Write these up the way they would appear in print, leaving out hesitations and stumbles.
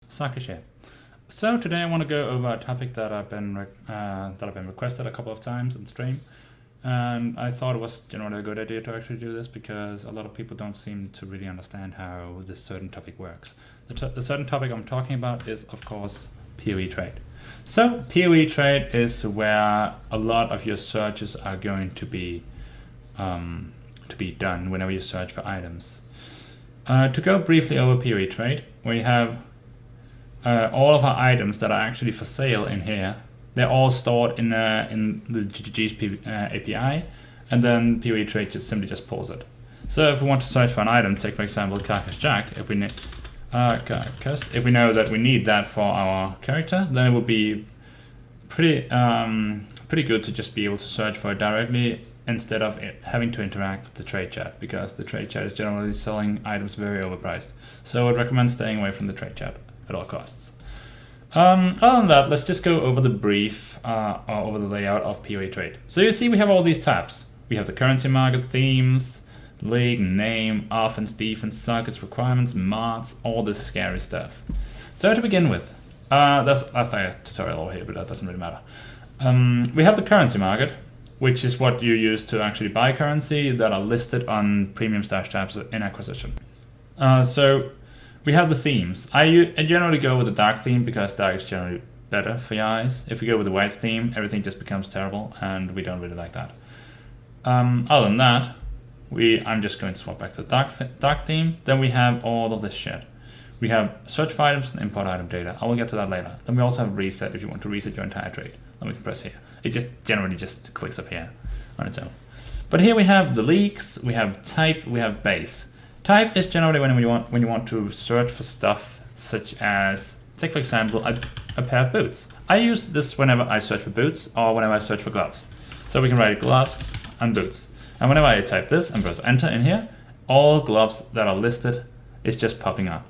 Sakesh here. So today I want to go over a topic that I've been requested a couple of times on stream, and I thought it was generally a good idea to actually do this because a lot of people don't seem to really understand how this certain topic works. The certain topic I'm talking about is, of course, Poe.trade. So Poe.trade is where a lot of your searches are going to be done whenever you search for items. To go briefly over Poe.trade, we have all of our items that are actually for sale in here. They're all stored in the GG's API, and then Poe.trade simply just pulls it. So if we want to search for an item, take for example Carcass Jack, if we know that we need that for our character, then it would be pretty good to just be able to search for it directly instead of having to interact with the trade chat, because the trade chat is generally selling items very overpriced. So I'd recommend staying away from the trade chat at all costs. Other than that, let's just go over the brief, over the layout of Poe.trade. So you see we have all these tabs. We have the currency market, themes, league, name, offense, defense, sockets, requirements, mods, all this scary stuff. So to begin with, that's a tutorial over here, but that doesn't really matter. We have the currency market, which is what you use to actually buy currency that are listed on premium stash tabs in acquisition. So we have the themes. I generally go with the dark theme because dark is generally better for your eyes. If we go with the white theme, everything just becomes terrible, and we don't really like that. Other than that, I'm just going to swap back to the dark theme. Then we have all of this shit. We have search for items and import item data. I will get to that later. Then we also have reset if you want to reset your entire trade. Then we can press here. It just generally just clicks up here on its own. But here we have the leaks, we have type, we have base. Type is generally when you want to search for stuff such as, take for example, a pair of boots. I use this whenever I search for boots or whenever I search for gloves. So we can write gloves and boots. And whenever I type this and press enter in here, all gloves that are listed is just popping up.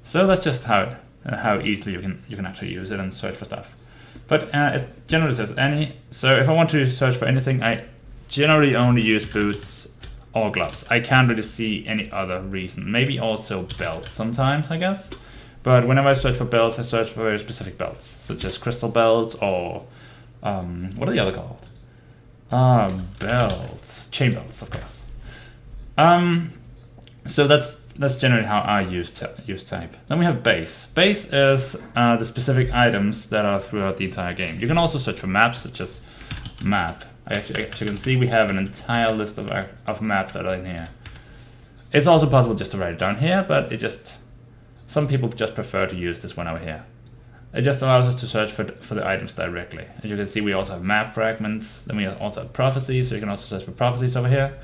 So that's just how easily you can actually use it and search for stuff. But it generally says any. So if I want to search for anything, I generally only use boots or gloves. I can't really see any other reason. Maybe also belts sometimes, I guess. But whenever I search for belts, I search for very specific belts, such as crystal belts or what are the other called? Belts, chain belts, of course. So that's generally how I use type. Then we have base. Base is the specific items that are throughout the entire game. You can also search for maps, such as map. As you can see, we have an entire list of maps that are in here. It's also possible just to write it down here, but some people just prefer to use this one over here. It just allows us to search for the items directly. As you can see, we also have map fragments. Then we also have prophecies, so you can also search for prophecies over here.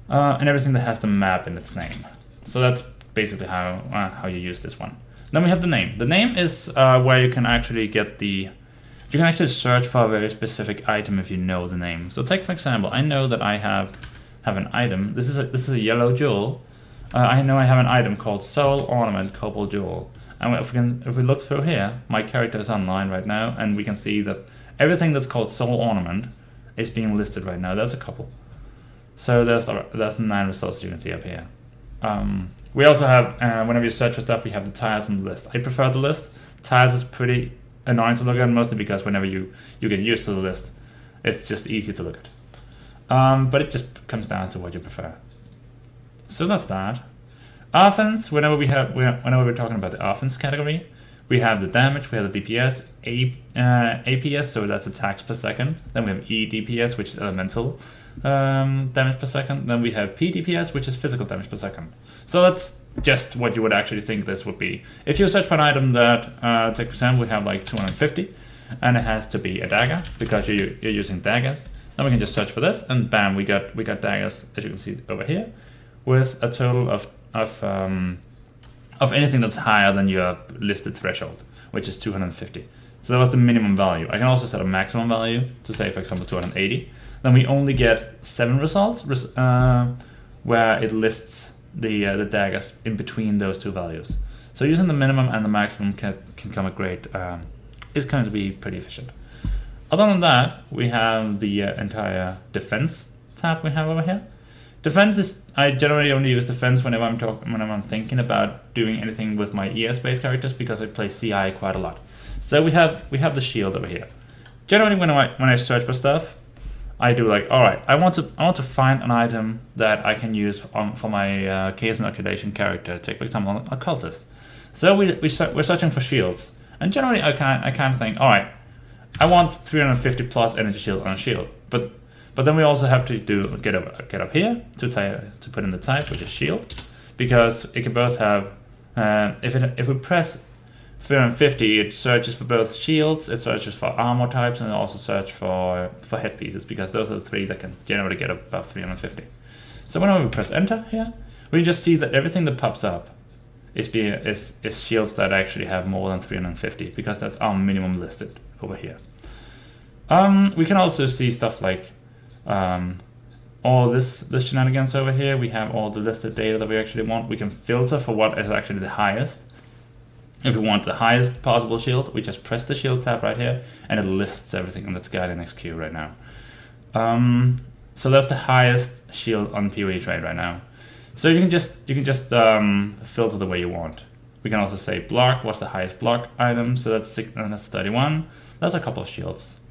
And everything that has the map in its name. So that's basically how you use this one. Then we have the name. The name is where you can actually you can actually search for a very specific item if you know the name. So take for example, I know that I have an item. This is a yellow jewel. I know I have an item called Soul Ornament Cobalt Jewel. And if we look through here, my character is online right now, and we can see that everything that's called Soul Ornament is being listed right now. There's a couple. So there's 9 results you can see up here. We also have, whenever you search for stuff, we have the tiles in the list. I prefer the list. Tiles is pretty annoying to look at, mostly because whenever you get used to the list, it's just easy to look at. But it just comes down to what you prefer. So that's that. Offense, whenever we're talking about the offense category, we have the damage, we have the DPS, APS, so that's attacks per second. Then we have EDPS, which is elemental damage per second. Then we have PDPS, which is physical damage per second. So that's just what you would actually think this would be. If you search for an item that, take for example, we have like 250, and it has to be a dagger because you're using daggers, then we can just search for this, and bam, we got daggers, as you can see over here, with a total of anything that's higher than your listed threshold, which is 250. So that was the minimum value. I can also set a maximum value to say, for example, 280. Then we only get 7 results where it lists the daggers in between those two values. So using the minimum and the maximum can come a great, is going to be pretty efficient. Other than that, we have the entire defense tab we have over here. Defense is, I generally only use defense whenever I'm thinking about doing anything with my ES-based characters, because I play CI quite a lot. So we have the shield over here. Generally, when I search for stuff, I do like, all right, I want to find an item that I can use for my chaos inoculation character. Take for example, occultist. So we're searching for shields, and generally I kind of think, all right, I want 350 plus energy shield on a shield, but then we also have to get up here to put in the type, which is shield, because it can both have if we press 350, it searches for both shields, it searches for armor types, and it also searches for headpieces, because those are the three that can generally get above 350. So whenever we press enter here, we just see that everything that pops up is shields that actually have more than 350, because that's our minimum listed over here. We can also see stuff like all this shenanigans over here. We have all the listed data that we actually want. We can filter for what is actually the highest. If we want the highest possible shield, we just press the shield tab right here, and it lists everything in this guide in XQ right now. So that's the highest shield on Poe.trade right now. So you can just filter the way you want. We can also say block. What's the highest block item? So that's 31. That's a couple of shields.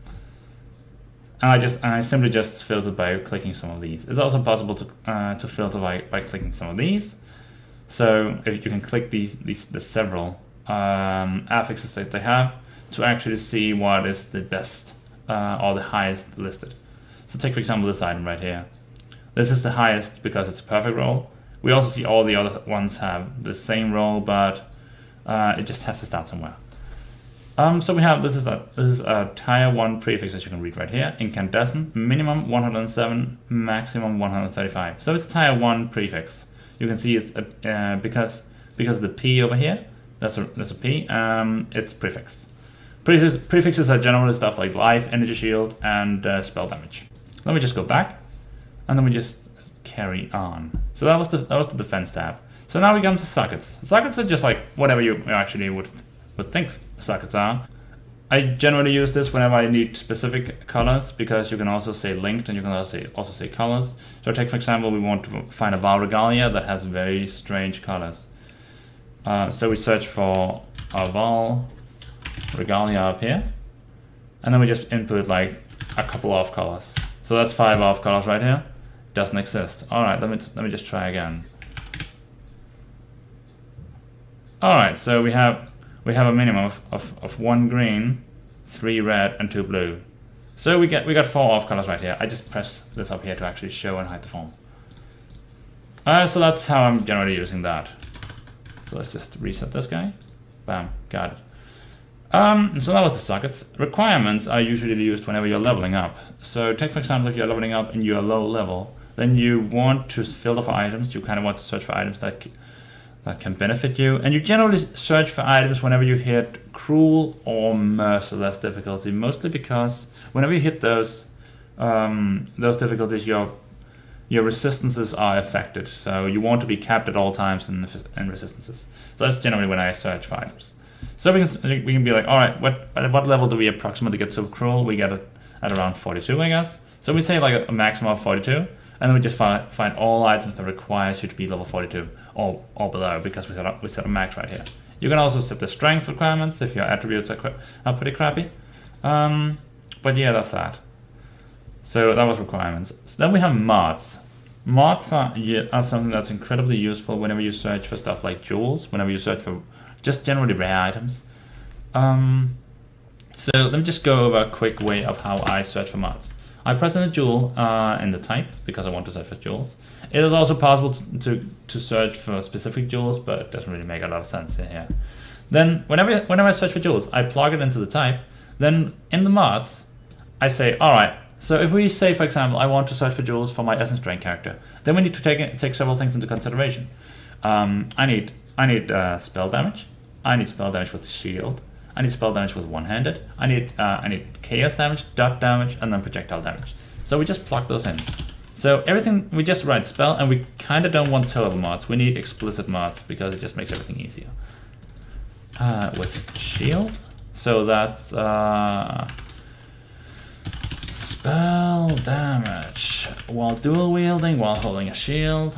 And I simply just filter by clicking some of these. It's also possible to filter by clicking some of these. So if you can click the several affixes that they have to actually see what is the best or the highest listed. So take for example this item right here. This is the highest because it's a perfect roll. We also see all the other ones have the same roll, but it just has to start somewhere. So we have this is a tier 1 prefix that you can read right here. Incandescent, minimum 107, maximum 135. So it's tier 1 prefix. You can see it's because of the P over here. That's a P. It's prefix. Prefixes are generally stuff like life, energy shield, and spell damage. Let me just go back, and then we just carry on. So that was the defense tab. So now we come to sockets. Sockets are just like whatever you actually would think sockets are. I generally use this whenever I need specific colors, because you can also say linked and you can also say colors. So take for example, we want to find a Val Regalia that has very strange colors. So we search for a Val Regalia up here, and then we just input like a couple of colors. So that's 5 off colors right here. Doesn't exist. All right, let me just try again. All right, so we have a minimum of 1 green, 3 red, and 2 blue. So we got 4 off colors right here. I just press this up here to actually show and hide the form. So that's how I'm generally using that. So let's just reset this guy. Bam, got it. So that was the sockets. Requirements are usually used whenever you're leveling up. So take for example, if you're leveling up and you're low level, then you want to filter for items. You kind of want to search for items that can benefit you. And you generally search for items whenever you hit cruel or merciless difficulty, mostly because whenever you hit those difficulties, your resistances are affected. So you want to be capped at all times in resistances. So that's generally when I search for items. So we can be like, all right, at what level do we approximately get to cruel? We get it at around 42, I guess. So we say like a maximum of 42, and then we just find all items that require you to be level 42 or below, because we set a max right here. You can also set the strength requirements if your attributes are pretty crappy. But yeah, that's that. So that was requirements. So then we have mods. Mods are something that's incredibly useful whenever you search for stuff like jewels, whenever you search for just generally rare items. So let me just go over a quick way of how I search for mods. I press in a jewel in the type because I want to search for jewels. It is also possible to search for specific jewels, but it doesn't really make a lot of sense in here. Then whenever I search for jewels, I plug it into the type. Then in the mods, I say, all right, so if we say, for example, I want to search for jewels for my essence drain character, then we need to take several things into consideration. I need spell damage. I need spell damage with shield. I need spell damage with one-handed. I need chaos damage, dot damage, and then projectile damage. So we just plug those in. So everything, we just write spell, and we kind of don't want total mods. We need explicit mods because it just makes everything easier. With shield, so that's Spell damage while dual wielding, while holding a shield.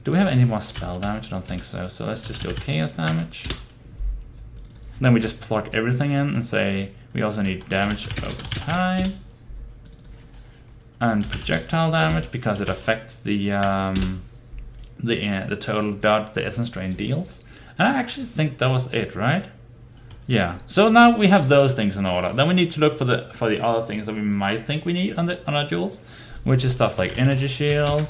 Do we have any more spell damage? I don't think so. So let's just go chaos damage. Then we just plug everything in and say we also need damage over time. And projectile damage because it affects the total dot the essence drain deals. And I actually think that was it, right? Yeah. So now we have those things in order. Then we need to look for the other things that we might think we need on our jewels, which is stuff like energy shield.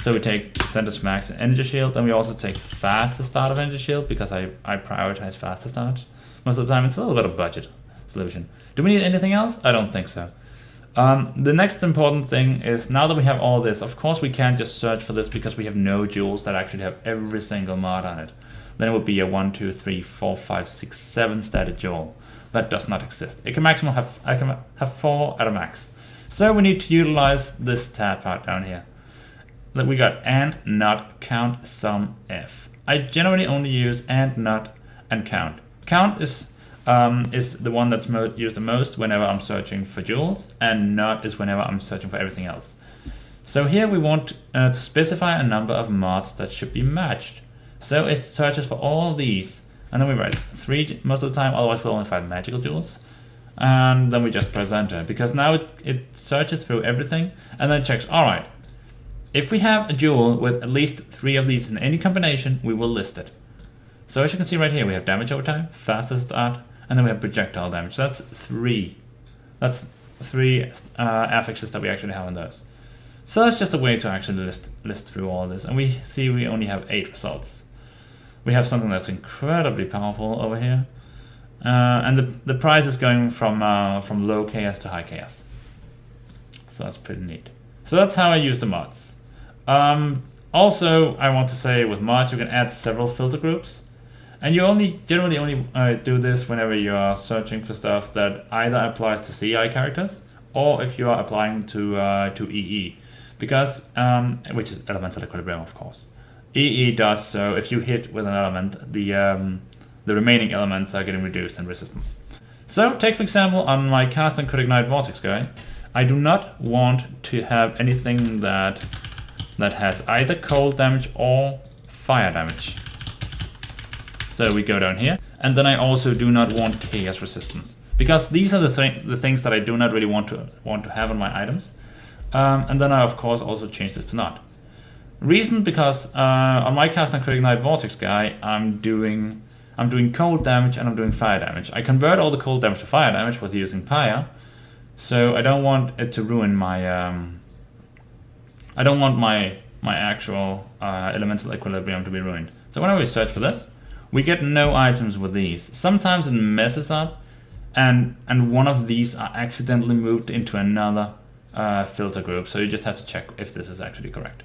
So we take percentage max and energy shield. Then we also take fastest start of energy shield because I prioritize fastest start most of the time. It's a little bit of budget solution. Do we need anything else? I don't think so. The next important thing is now that we have all this, of course we can't just search for this because we have no jewels that actually have every single mod on it. Then it would be a 1, 2, 3, 4, 5, 6, 7 static jewel. That does not exist. It can maximum have, I can have 4 at a max. So we need to utilize this tab part down here. That we got and, not, count, sum, if. I generally only use and, not, and count. Count is the one that's used the most whenever I'm searching for jewels, and not is whenever I'm searching for everything else. So here we want to specify a number of mods that should be matched. So it searches for all these, and then we write 3 most of the time, otherwise we'll only find magical jewels. And then we just press enter, because now it searches through everything, and then checks, all right, if we have a jewel with at least 3 of these in any combination, we will list it. So as you can see right here, we have damage over time, fastest start, and then we have projectile damage. So that's 3. That's 3 affixes that we actually have on those. So that's just a way to actually list through all this. And we see we only have 8 results. We have something that's incredibly powerful over here. And the price is going from low chaos to high chaos. So that's pretty neat. So that's how I use the mods. Also, I want to say with mods, you can add several filter groups. And you generally only do this whenever you are searching for stuff that either applies to CI characters or if you are applying to EE, because which is elemental equilibrium, of course. EE does so if you hit with an element, the remaining elements are getting reduced in resistance. So take for example on my cast and could ignite vortex guy, I do not want to have anything that has either cold damage or fire damage. So we go down here, and then I also do not want chaos resistance, because these are the things that I do not really want to have on my items. And then I of course also change this to not. Reason because on my cast and could ignite vortex guy, I'm doing cold damage and I'm doing fire damage. I convert all the cold damage to fire damage with using Pyre, so I don't want it to ruin my I don't want my actual elemental equilibrium to be ruined. So whenever we search for this, we get no items with these. Sometimes it messes up, and one of these are accidentally moved into another filter group. So you just have to check if this is actually correct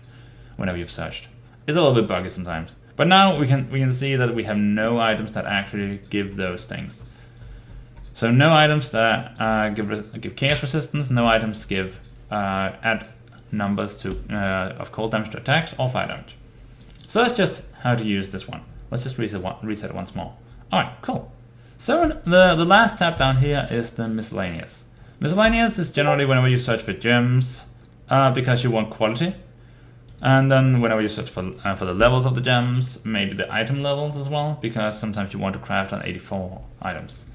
whenever you've searched. It's a little bit buggy sometimes, but now we can see that we have no items that actually give those things. So no items that give chaos resistance, no items give add numbers to of cold damage to attacks or fire damage. So that's just how to use this one. Let's just reset it once more. All right, cool. So the last tab down here is the miscellaneous. Miscellaneous is generally whenever you search for gems because you want quality. And then whenever you search for the levels of the gems, maybe the item levels as well, because sometimes you want to craft on 84 items.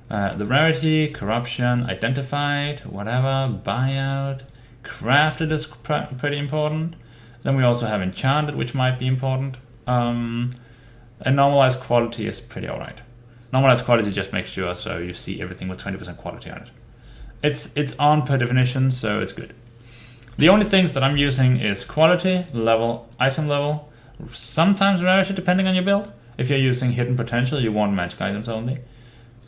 The rarity, corruption, identified, whatever, buyout, crafted is pretty important. Then we also have enchanted, which might be important. And normalized quality is pretty alright. Normalized quality just makes sure so you see everything with 20% quality on it. It's on per definition, so it's good. The only things that I'm using is quality, level, item level, sometimes rarity depending on your build. If you're using hidden potential, you want magic items only.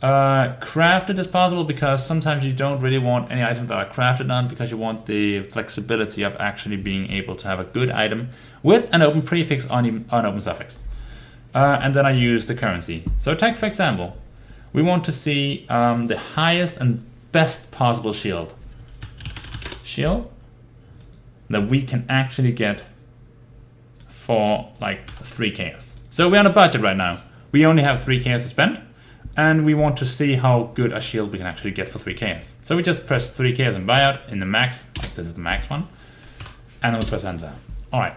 Crafted is possible because sometimes you don't really want any items that are crafted on, because you want the flexibility of actually being able to have a good item with an open prefix on open suffix. And then I use the currency. So take for example, we want to see the highest and best possible shield that we can actually get for like 3 chaos. So we're on a budget right now. We only have 3 chaos to spend. and we want to see how good a shield we can actually get for 3 chaos. So we just press 3 chaos and buyout in the max, like this is the max one, and we'll press enter. All right,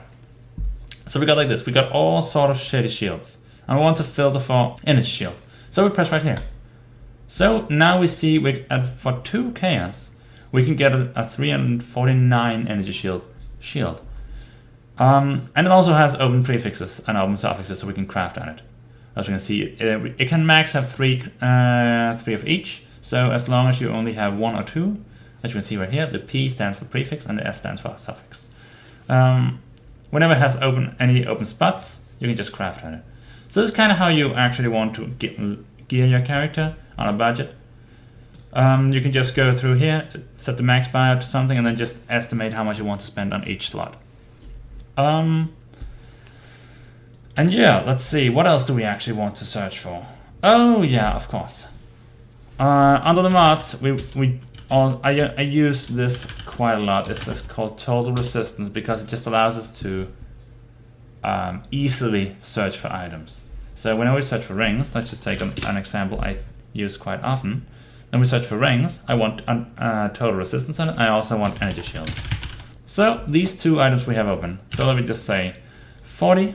so we got like this, we got all sort of shady shields, and we want to filter for energy shield. So we press right here. So now we see for 2 chaos, we can get a 349 energy shield. And it also has open prefixes and open suffixes, so we can craft on it. As you can see, it can max have 3 of each. So as long as you only have 1 or 2, as you can see right here, the P stands for prefix and the S stands for suffix. Whenever it has any open spots, you can just craft on it. So this is kind of how you actually want to gear your character on a budget. You can just go through here, set the max buyout to something, and then just estimate how much you want to spend on each slot. And yeah, let's see, what else do we actually want to search for? Oh yeah, of course. Under the mods, I use this quite a lot. It's called total resistance, because it just allows us to easily search for items. So whenever we search for rings, let's just take an example I use quite often. Then we search for rings. I want total resistance on it. I also want energy shield. So these 2 items we have open. So let me just say 40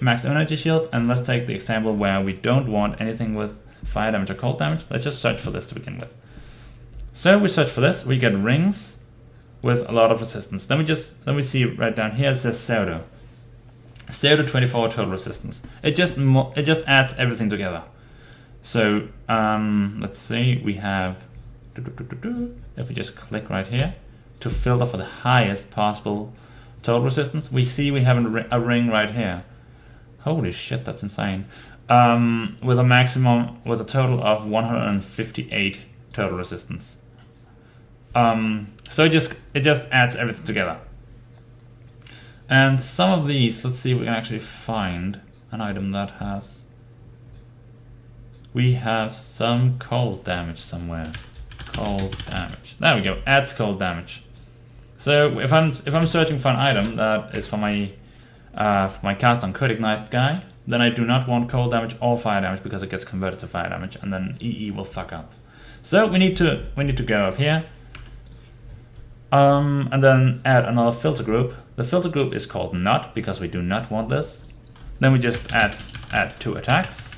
max energy shield, and let's take the example where we don't want anything with fire damage or cold damage. Let's just search for this to begin with. So we search for this, we get rings with a lot of resistance. Then we see right down here it says pseudo. Pseudo 24 total resistance. It just adds everything together. So let's see, we have, if we just click right here to filter for the highest possible total resistance, we see we have a ring right here. Holy shit, that's insane. With a total of 158 total resistance. So it just adds everything together. And some of these, let's see if we can actually find an item that has. We have some cold damage somewhere. Cold damage. There we go. Adds cold damage. So if I'm searching for an item that is for my cast on Code Ignite guy, then I do not want cold damage or fire damage, because it gets converted to fire damage, and then EE will fuck up. So we need to go up here, and then add another filter group. The filter group is called not, because we do not want this. Then we just add 2 attacks.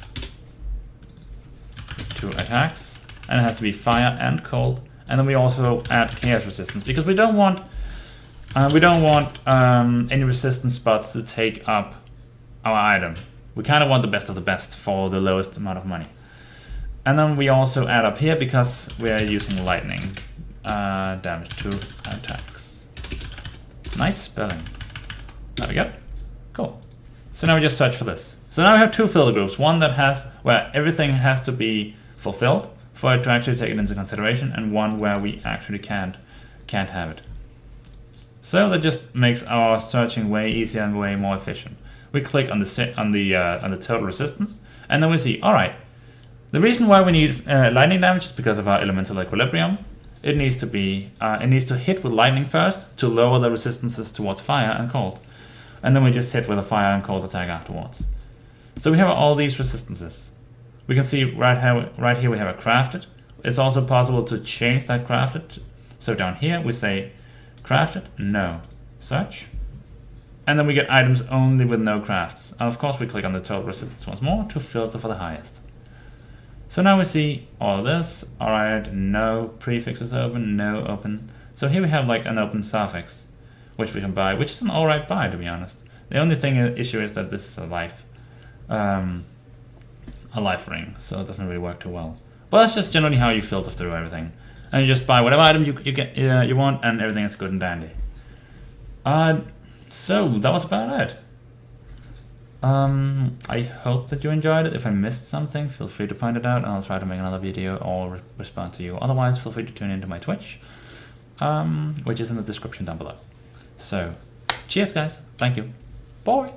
2 attacks, and it has to be fire and cold. And then we also add chaos resistance, because we don't want any resistance spots to take up our item. We kind of want the best of the best for the lowest amount of money. And then we also add up here, because we are using lightning damage to attacks. Nice spelling. There we go. Cool. So now we just search for this. So now we have 2 filter groups. One that has where everything has to be fulfilled for it to actually take it into consideration, and one where we actually can't have it. So that just makes our searching way easier and way more efficient. We click on the total resistance, and then we see, all right, the reason why we need lightning damage is because of our elemental equilibrium. It needs to hit with lightning first to lower the resistances towards fire and cold, and then we just hit with a fire and cold attack afterwards. So we have all these resistances. We can see right here we have a crafted. It's also possible to change that crafted. So down here we say crafted, no, search. And then we get items only with no crafts. And of course we click on the total resistance once more to filter for the highest. So now we see all this. All right, no prefixes open, no open. So here we have like an open suffix, which we can buy, which is an alright buy, to be honest. The only issue is that this is a life ring, so it doesn't really work too well. But that's just generally how you filter through everything, and you just buy whatever item you want, and everything is good and dandy. So that was about it. I hope that you enjoyed it. If I missed something, feel free to point it out, and I'll try to make another video or respond to you. Otherwise, feel free to tune into my Twitch, which is in the description down below. So, cheers guys, thank you, bye!